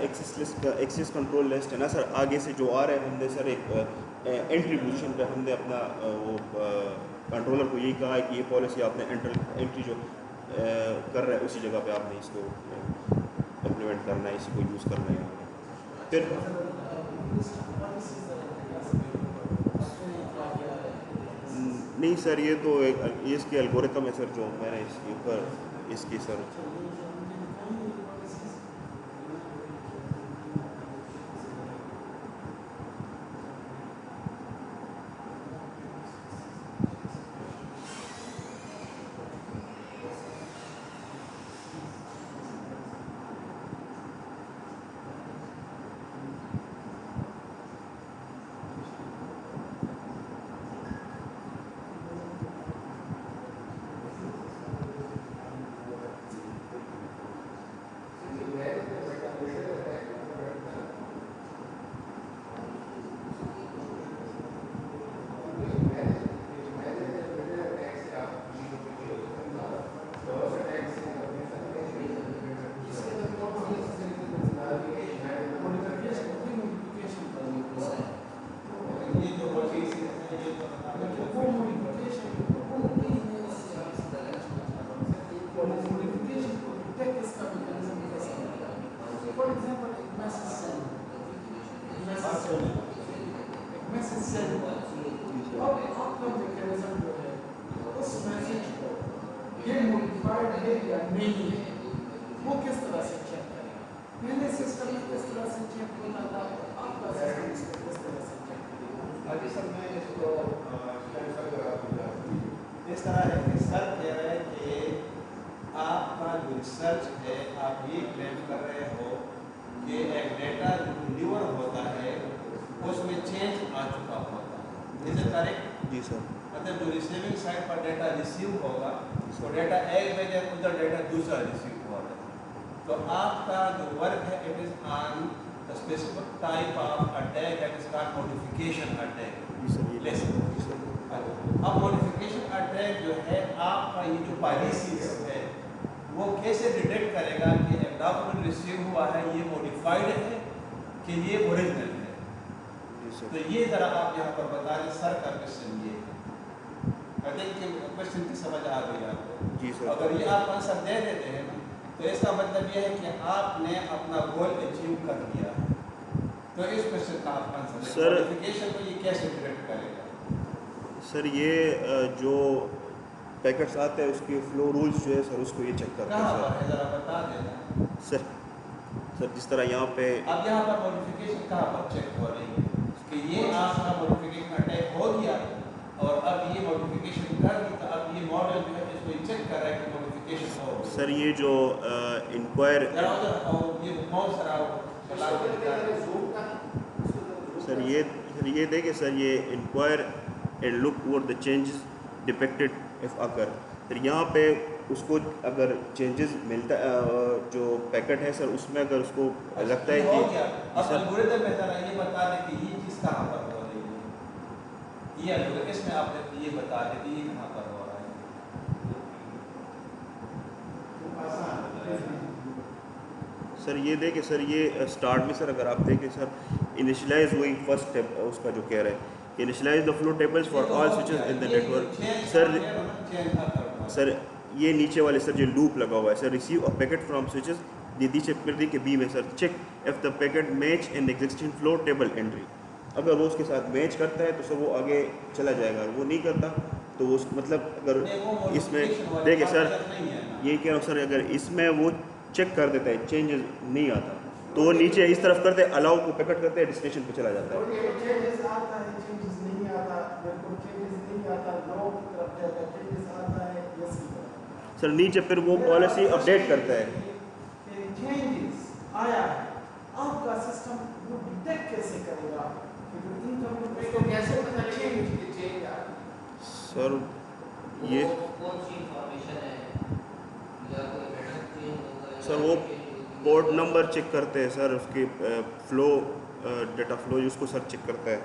एक्सेस कंट्रोल लिस्ट है ना सर आगे से जो आ रहा है हमने सर एक एंट्री पोजीशन पे हमने अपना वो कंट्रोलर को यही कहा है कि ये पॉलिसी आपने एंट्री जो कर रहा है उसी जगह पे आपने इसको इम्प्लीमेंट करना है इसी को यूज़ करना है फिर नहीं सर ये तो ये इसकी एल्गोरिथम है सर जो मैंने इसके ऊपर इसकी sir for example, a message send. Message send. आपका mechanism जो है, उस message को ये modified है या नहीं है, वो किस तरह से check करेगा? पहले system में किस तरह से check होता था, आपका system इसको किस तरह से check करेगा? अभी सर मैं इसको इस तरह है कि सर कह रहे हैं कि आपका जो रिसर्च है आप ये क्लेम कर रहे हो कि एक डेटा जो डिलीवर होता है उसमें चेंज आ चुका होता है, इज इट करेक्ट? जी सर। मतलब जो रिसीविंग साइड पर डेटा रिसीव होगा वो डेटा एक बजे उधर डेटा दूसरा रिसीव हो रहा है, तो आपका जो वर्क है it is on specific type of attack that is called modification attack. अब मॉडिफिकेशन अटैक जो है आपका ये जो पॉलिसीज है वो कैसे डिटेक्ट करेगा कि एक डॉक्यूमेंट रिसीव हुआ है ये मॉडिफाइड है कि ये ओरिजिनल है? तो ये ज़रा आप यहाँ पर बता दें, सर का क्वेश्चन ये है। आई थिंक क्वेश्चन की समझ आ गई आपको? जी सर। अगर ये आप आंसर दे देते हैं ना तो इसका मतलब ये है कि आपने अपना गोल अचीव कर लिया है। तो इस क्वेश्चन का आप आंसर दें, सर मॉडिफिकेशन को ये कैसे डिटेक्ट करेगा? सर ये जो पैकेट्स आते हैं उसके फ्लो रूल्स जो है सर उसको ये चेक करते कहाँ हैं पर है ज़रा बता देना सर। सर जिस तरह यहाँ पे अब यहाँ पर मॉडिफिकेशन कहाँ पर चेक हो रही है कि ये आपका मॉडिफिकेशन अटैक हो गया और अब ये मॉडिफिकेशन कर दी, तो अब ये मॉडल जो है इसको चेक कर रहा है कि मॉडिफिकेशन हो गई। सर ये जो इंक्वायर ये बहुत सारा सर ये देखिए सर ये inquire and look over the changes depicted if occur. फिर यहाँ पे उसको अगर चेंजेस मिलता जो पैकेट है सर उसमें अगर उसको लगता है हो कि गया, अब सर एल्गोरिथम में जरा ये बता दें कि ये चीज़ कहाँ पर हो रही है, ये एल्गोरिथम इसमें आपने ये बता दें कि ये कहाँ पर हो रहा है। सर ये देखिए सर ये स्टार्ट में सर अगर आप देखें सर इनिशियलाइज वही फर्स्ट स्टेप उसका जो कह रहे हैं initialise the flow tables for all switches in the network. Sir ये नीचे वाले सर जो लूप लगा हुआ है sir receive a packet from switches the check के बी में sir check if the packet match in existing flow table entry. अगर वो उसके साथ मैच करता है तो सर वो आगे चला जाएगा, वो नहीं करता तो वो मतलब अगर इसमें देखिए सर ये कह रहा हूँ सर अगर इसमें वो चेक कर देता है चेंजेस नहीं आता तो वो नीचे इस तरफ करते हैं अलाउ को पैकेट करते हैं डेस्टिनेशन पे चला जाता है। चेंजेस आता है, चेंजेस नहीं आता, बिल्कुल चेंजेस नहीं आता, नो की तरफ जाएगा, चेंजेस आता है यस की तरफ। सर नीचे फिर वो पॉलिसी अपडेट करता है। चेंजेस आया है, आपका सिस्टम वो डिटेक्ट कैसे करेगा कि जो इनकमिंग इसको कैसे पता चलेगा कि चेंज आ रहा है? सर ये कौन सी इंफॉर्मेशन है या कोई पैटर्न चेंज होगा सर वो पोर्ट नंबर चेक करते हैं सर उसके फ्लो डेटा फ्लो उसको सर चेक करता है,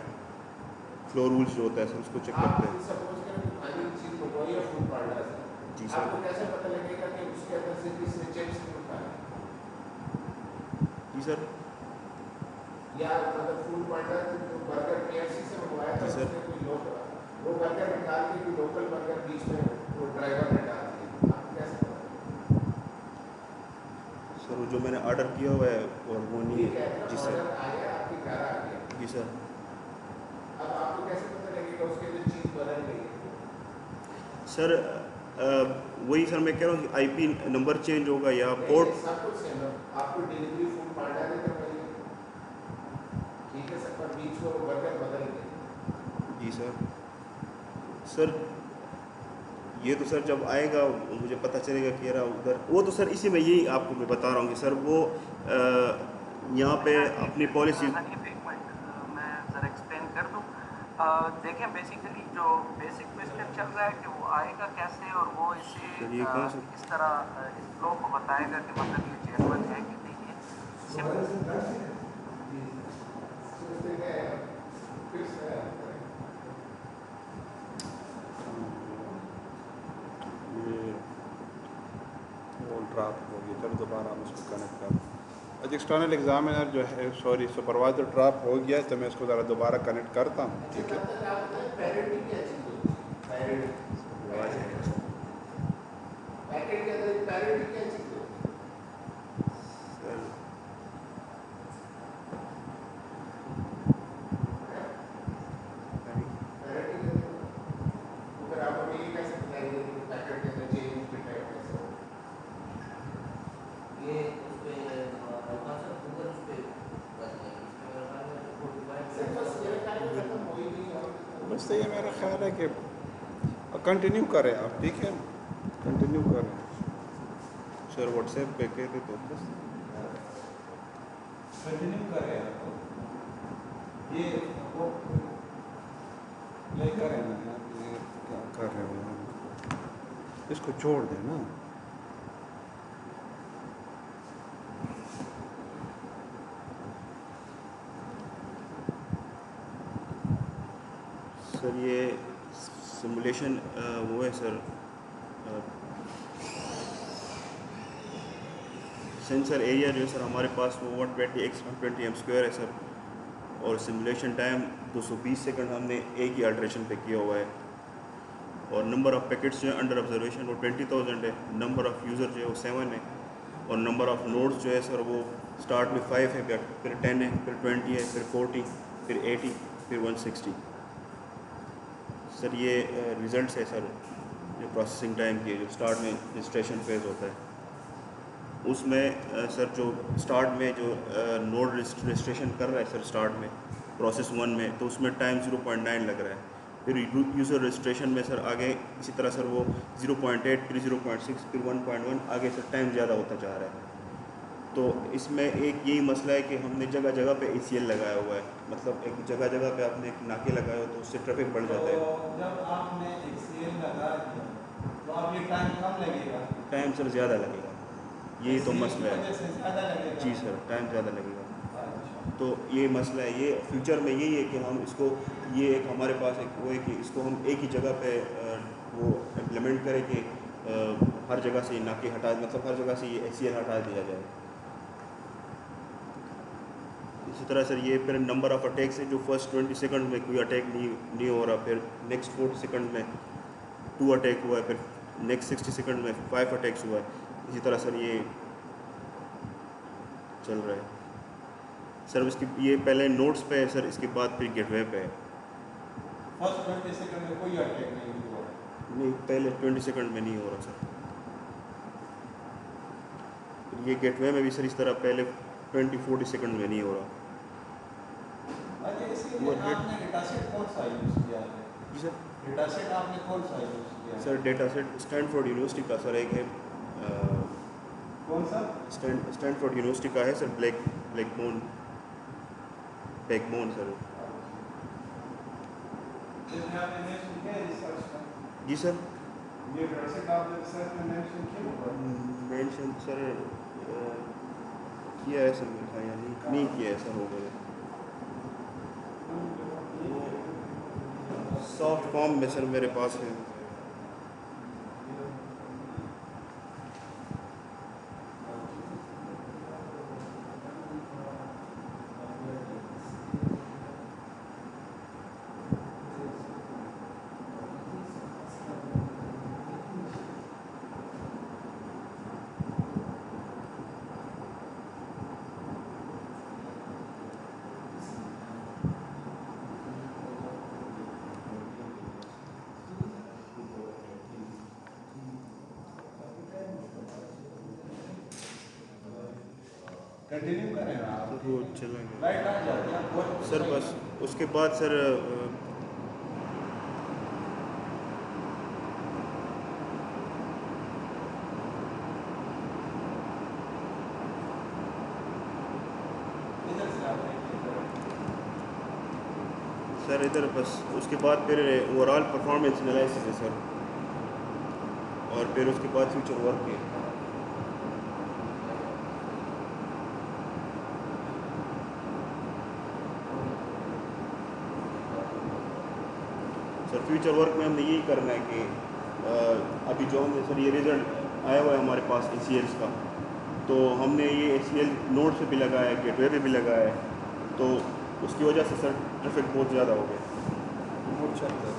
फ्लो रूल्स जो होता है सर उसको चेक करते हैं। सपोज करें कि खाली चीज मंगवाई और फूड पार्लर से, जी सर। आपको कैसे पता लगेगा कि उसके अंदर से किसने चिप्स निकाला जी सर। या मतलब फूड पार्लर जो बर्गर KFC से मंगवाया था जी सर। उसने कोई लोकल वो बर्गर निकाल के कोई लोकल बर्गर बीच में वो ड्राइवर ने डाल दिया, आपको कैसे पता? सर वो जो मैंने ऑर्डर किया हुआ है और वो नहीं ठीक है। है, जी सर। ऑर्डर आया आपके घर आ गया, जी सर। अब आपको कैसे पता लगेगा उसके अंदर चीज बदल गई है? सर वही सर मैं कह रहा हूँ कि IP नंबर चेंज होगा या पोर्ट। सब कुछ सेम है, आपको डिलीवरी फूड पार्लर ने करवाई, ठीक है सर, पर बीच में वो बर्गर बदल गई। जी सर। सर ये तो सर जब आएगा मुझे पता चलेगा कि यार उधर वो तो सर इसी में यही आपको मैं बता रहा हूँ कि सर वो यहाँ पे अपनी पॉलिसी मैं सर एक्सप्लेन कर दूँ। देखें बेसिकली जो बेसिक क्वेश्चन चल रहा है कि वो आएगा कैसे और वो इसे इस तरह इस फ्लो को बताएगा कि मतलब ये जेनवन है कि नहीं है। ड्राफ्ट हो गया, चलो दोबारा हम इसको कनेक्ट कर। अच्छा एक्सटर्नल एग्जामिनर जो है सॉरी सुपरवाइजर ड्राफ्ट हो गया तो मैं इसको ज़रा दोबारा कनेक्ट करता हूँ, ठीक है। पैरेंटी क्या चीज होती है? पैरेंटी पैकेट के अंदर पैरेंटी क्या चीज होती है? बस ये मेरा ख्याल है कि कंटिन्यू करें आप, ठीक है, कंटिन्यू करें। सर व्हाट्सएप पे कहते तो बस कंटिन्यू करें आपको ये वो प्ले करें ना। ये क्या कर रहे हो, इसको छोड़ दें ना। सर ये सिमुलेशन वो है सर, सेंसर एरिया जो है सर हमारे पास वो 120x120 एम स्क्वायर है सर, और सिमुलेशन टाइम 220 सेकंड हमने एक ही अल्ट्रेशन पे किया हुआ है, और नंबर ऑफ़ पैकेट्स जो है अंडर ऑब्जर्वेशन वो 20,000 है, नंबर ऑफ़ यूज़र जो है वो 7 है, और नंबर ऑफ़ नोड्स जो है सर वो स्टार्ट में 5 है, फिर 10 है, फिर 20 है, फिर 40, फिर 80, फिर 160। सर ये रिज़ल्ट्स है सर जो प्रोसेसिंग टाइम की, जो स्टार्ट में रजिस्ट्रेशन फेज़ होता है उसमें सर जो स्टार्ट में जो नोड रजिस्ट्रेशन कर रहा है सर स्टार्ट में प्रोसेस 1 में, तो उसमें टाइम 0.9 लग रहा है, फिर यूज़र रजिस्ट्रेशन में सर आगे इसी तरह सर वो 0.8, फिर 0.6, फिर 1.1 आगे सर टाइम ज़्यादा होता जा रहा है। तो इसमें एक यही मसला है कि हमने जगह जगह पे ACL लगाया हुआ है, मतलब एक जगह जगह पे आपने एक नाके लगाए हो तो उससे ट्रैफिक बढ़ जाता है। तो जब आपने ACL लगा दिया तो अब ये टाइम कम लगेगा, टाइम सर ज़्यादा लगेगा, यही तो ACL की मसला वजह है। से ज़्यादा लगेगा। जी सर, टाइम ज़्यादा लगेगा, अच्छा। तो ये मसला है। ये फ्यूचर में यही है कि हम इसको, ये एक हमारे पास एक वो है कि इसको हम एक ही जगह पे वो इम्प्लीमेंट करें कि हर जगह से नाके हटा, मतलब हर जगह से ये ACL हटा दिया जाए। इसी तरह सर ये फिर नंबर ऑफ़ अटैक्स है, जो फर्स्ट 20 सेकंड में कोई अटैक नहीं हो रहा, फिर नेक्स्ट 40 सेकंड में 2 अटैक हुआ है, फिर नेक्स्ट 60 सेकंड में 5 अटैक्स हुआ है, इसी तरह सर ये चल रहा है। सर इसकी ये पहले नोट्स पे है सर, इसके बाद फिर गेटवे पे है। फर्स्ट 20 सेकंड में कोई अटैक नहीं हुआ। नहीं, पहले 20 सेकंड में नहीं हो रहा सर। ये गेटवे में भी सर इस तरह पहले 20-40 सेकंड में नहीं हो रहा। अच्छा, वो इसलिए डेट- आपने डेटासेट कौन सा यूज़ किया है? जी सर, डेटासेट आपने कौन सा यूज़ किया है? Sir data set Stanford university का सर एक है, कौन सा? स्टैनफोर्ड यूनिवर्सिटी का है सर, बैकबोन सर। जिसमें आपने मेंशन किया है रिसर्च का, जी सर, ये डेटासेट आपने रिसर्च में मेंशन किया हुआ है। मेंशन सर किया है सर, मेरे ख्याल नहीं किया है सर, हो गया सॉफ्ट फॉर्म में सर मेरे पास है। कंटिन्यू करें ना आप। वो चलेंगे लाइट आ जाती है बहुत सर, बस उसके बाद सर इधर से आप देखिए। सर इधर बस उसके बाद फिर ओवरऑल परफॉर्मेंस एनालिसिस है सर, और फिर उसके बाद फ्यूचर वर्क है। सर फ्यूचर वर्क में हमने यही करना है कि अभी जो हमने सर ये रिज़ल्ट आया हुआ है हमारे पास ACLs का, तो हमने ये ACL नोड पे भी लगाया है, गेटवे पे भी लगाया है, तो उसकी वजह से सर ट्रैफिक बहुत ज़्यादा हो गया। रिमोट चलता है।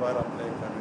बार अप्लाई करें।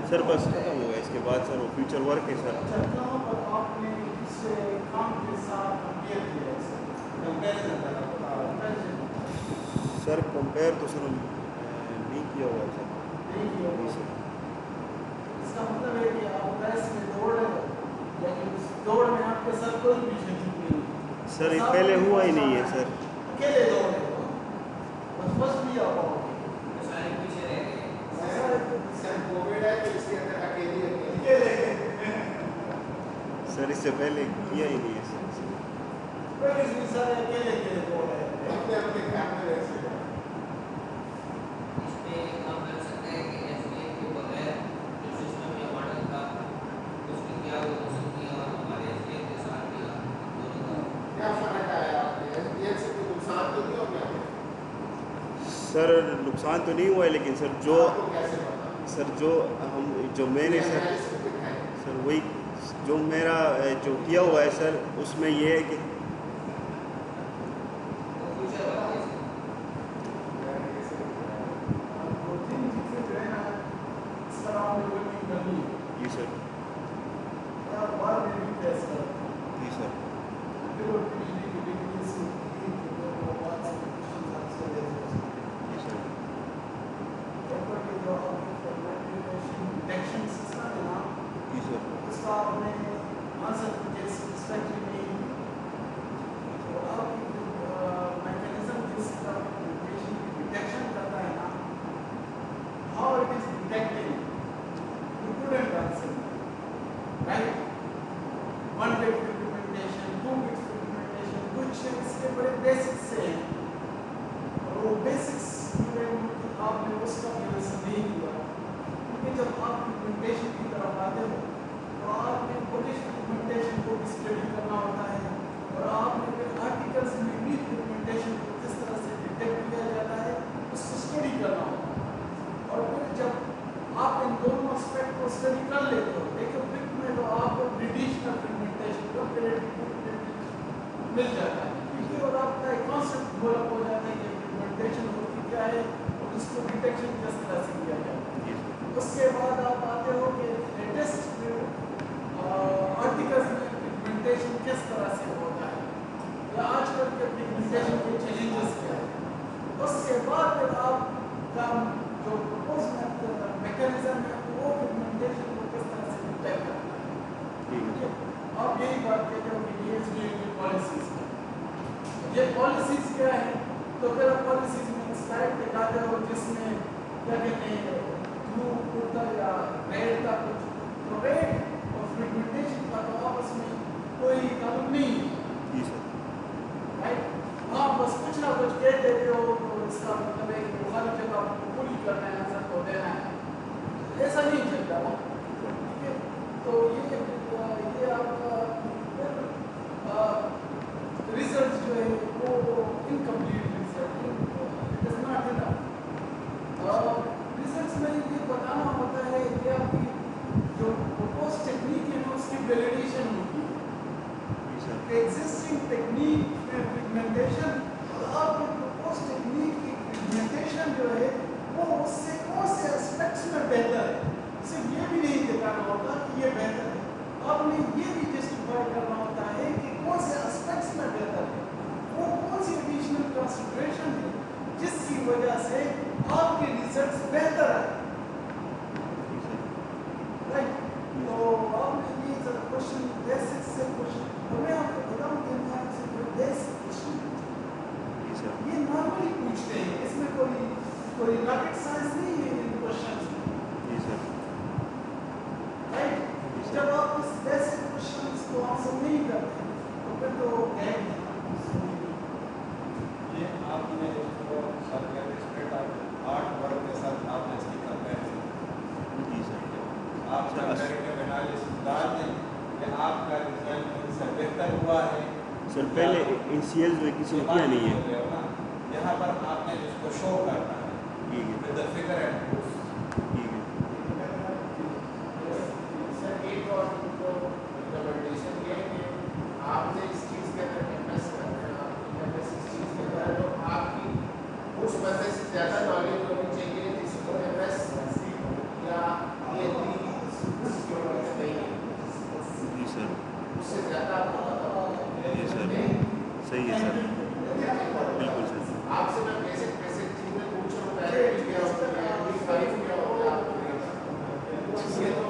सर बस खत्म हो गया, इसके बाद सर वो फ्यूचर वर्क है सर। अच्छा, कहाँ पर आपने इससे काम के साथ कंपेयर किया है सर? कंपैरिजन करा, कंपैरिजन सर कंपेयर तो सर नहीं किया हुआ है सर। नहीं किया जी होगा। सर। इसका मतलब है कि आप रेस में दौड़ रहे हो, लेकिन उस दौड़ में आपके साथ कोई भी शरीक नहीं है। सर ये बस पहले आपके हुआ ही पास नहीं है आना सर। अकेले दौड़ रहे हो, बस फर्स्ट भी आप आओगे। सारे पीछे रह गए। सर कोविड है तो इसके अंदर अकेले सर इससे पहले किया ही नहीं है सर। कोई भी सारे अकेले अकेले दौड़ रहे हैं। अपने अपने काम में रहते हैं। इस पे काम कर सकते हैं कि एसडीएम के बगैर जो सिस्टम या मॉडल था उसकी क्या वो हो सकती है और हमारे एसडीएम के साथ भी दोनों का क्या फर्क आया आपने एसडीएम से कोई नुकसान तो नहीं हो गया? सर नुकसान तो नहीं हुआ है, लेकिन सर जो आपको कैसे पता? सर जो मैंने सर एनालिसिस दिखाई। सर वही जो मेरा जो किया हुआ है सर, उसमें ये है कि फ्यूचर बताइए। दो तीन चीजें जो है ना, इस पर आपने वर्किंग करनी है। जी सर। आप बार में भी फेस करते हैं। जी सर। जो बिजली की बिजली से होती है, तो वो बात से क्वेश्चन आपसे ले सकते हैं। जी सर। ऊपर के जो आपके फॉर्मेटिवेशन डिटेक्शन सिस्टम है ना, जी सर। उसका आपने आंसर मुझे सैटिस्फैक्टरी नहीं तो आपकी मैकेनिज्म जिसका इम्प्लीमेंटेशन डिटेक्शन करता है ना, how it is detecting you couldn't answer right. One bit implementation, two bit implementation, कुछ इसके बड़े बेसिक्स से हैं और वो बेसिक्स आपने उसका रिलेशन नहीं किया, क्योंकि जब आप इम्प्लीमेंटेशन की तरफ आते हो तो आपने पुलिस इम्प्लीमेंटेशन को भी स्टडी करना होता है और आपने फिर आर्टिकल्स में भी इम्प्लीमेंटेशन को किस तरह से डिटेक्ट किया जाता है उसको स्टडी करना होता है। और फिर जब आप इन दोनों एस्पेक्ट को स्टडी कर लेते हो, देखो फिर में तो आपको ट्रेडिशनल इम्प्लीमेंटेशन मिल जाता है, क्योंकि और आपका एक कॉन्सेप्ट डेवलप हो जाता है कि इम्प्लीमेंटेशन होती क्या है और उसको डिटेक्शन किस तरह से किया जाता है। उसके बाद आप आते हो कि लेटेस्ट आर्टिकल्स में इम्प्लीमेंटेशन किस तरह से होता है या आजकल के इम्प्लीमेंटेशन के चैलेंजेस क्या है। उसके बाद फिर आप का जो प्रपोज मैकेनिज्म है वो इम्प्लीमेंटेशन को किस तरह से डिटेक्ट करता है। ठीक है, आप यही बात कहते हो कि ये एसडीएम की पॉलिसीज है। ये पॉलिसीज क्या है, तो फिर आप पॉलिसीज में स्लाइड दिखाते हो जिसमें क्या कहते हैं ब्लू कुर्ता या रेड का कुछ, तो रेड और फ्रेगमेंटेशन का तो आपस में कोई ताल्लुक नहीं है। जी सर। राइट, आप बस कुछ ना कुछ कह देते हो तो इसका मतलब है कि खाली जगह को पूरी करना है, आंसर को देना है, ऐसा नहीं चलता ना। ठीक है, तो ये आपका रिसर्च जो है वो incomplete research it is not enough. Research में ये बताना होता है कि आपकी जो प्रपोज टेक्निक है ना उसकी वैलिडेशन होती है। एग्जिस्टिंग टेक्निक में पिगमेंटेशन और आपके प्रपोज टेक्निक की पिगमेंटेशन जो है वो उससे कौन से एस्पेक्ट्स में बेहतर है, सिर्फ ये भी नहीं दिखाना होता कि ये बेहतर है, आपने ये भी जस्टिफाई करना होता है कि कौन से एस्पेक्ट्स में बेहतर है, वो कौन सी एडिशनल कंसिडरेशन है जिसकी वजह से आपके रिजल्ट्स बेहतर है। राइट, तो आपने ये क्वेश्चन बेसिक से क्वेश्चन, तो मैं आपको बताऊं कि मैं आपसे कोई बेसिक क्वेश्चन ये नॉर्मली पूछते हैं, इसमें कोई कोई रॉकेट साइंस नहीं है इन क्वेश्चंस में, जी सर। राइट? जब आप इस बेसिक क्वेश्चंस को आंसर नहीं करते तो फिर तो गैप है। ये आपने जो सर के स्प्रेड आर्ट वर्क के साथ आपने इसकी कंपैरिजन जी सर। आप कंपैरेटिव एनालिसिस डाल दें कि आपका रिजल्ट इनसे बेहतर हुआ है। सर पहले इंसियल्स में किसी ने किया नहीं है। यहाँ पर आपने जिसको शो करना है ठीक है, with the figure and proof. ठीक है। सर एक और उनको रिकमेंडेशन ये है कि आपने इस चीज़ के अंदर एमएस करना है, आपकी एमएस इस चीज़ के अंदर जो आपकी उस बंदे से ज़्यादा नॉलेज होनी चाहिए जिसको एमएस या ये सिक्योरिटी नहीं है, जी सर। उससे ज़्यादा आपको पता होगा। जी सर, सही है सर, बिल्कुल सर। आपसे मैं बेसिक बेसिक चीज़ें पूछ रहा हूँ, पहले भी क्या होता है, B5 क्या होता है आपको ये तो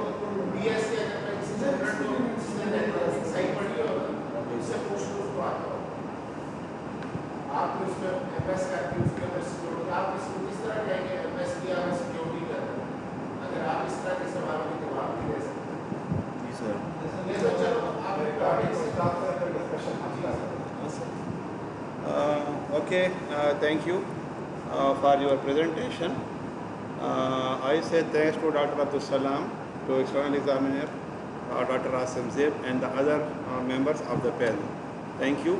BS के अगर मैं किसी स्टूडेंट को जिसने नेटवर्किंग सही पढ़ी हो उससे पूछ लो उसको आता हो। आप उसमें MS का उसके अंदर सिक्योरिटी आप इसको किस तरह कहेंगे MS की आप सिक्योरिटी कर रहे हैं अगर आप इस तरह के सवालों के जवाब नहीं दे सकते। जी सर। ये तो चलो आप टॉपिक से Okay, thank you for your presentation. I say thanks to Dr. Abdul Salam, to external examiner, Dr. Asim Zeb, and the other members of the panel. Thank you.